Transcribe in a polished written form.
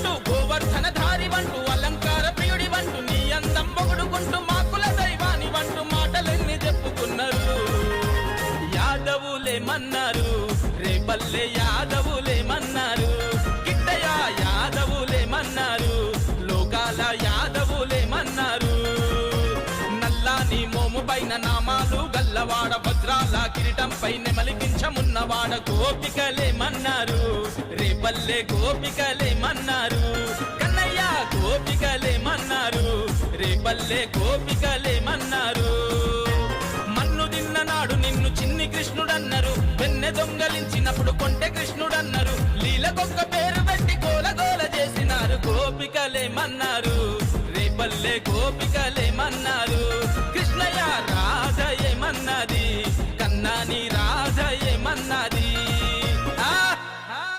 వంటూ గోవర్ధన ధారి వంటూ అలంకార ప్రియుడి వంటూ నీ అందం పొగుడుకుంటూ మా కుల దైవాని వంటూ మాటలెన్ని చెప్పుకున్నారు. యాదవులేమన్నారు రేపల్లె యాదవులేమన్నారు, గిట్టయ్య యాదవులేమన్నారు, లోకాల యాదవులేమన్నారు. నల్లాని మోము పైన నామాలు గల్లవాడ భద్రాల కిరీటంపై నెమలికించమున్నవాడ గోపికలేమన్నారు, రేపల్లె గోపికలేమన్నారు, కన్నయ్య గోపికలేమన్నారు, రేపల్లె గోపికలేమన్నారు. మన్ను తిన్ననాడు నిన్ను చిన్ని కృష్ణుడన్నారు, వెన్నె దొంగలించినప్పుడు కొంటె కృష్ణుడన్నారు, లీలకొక్క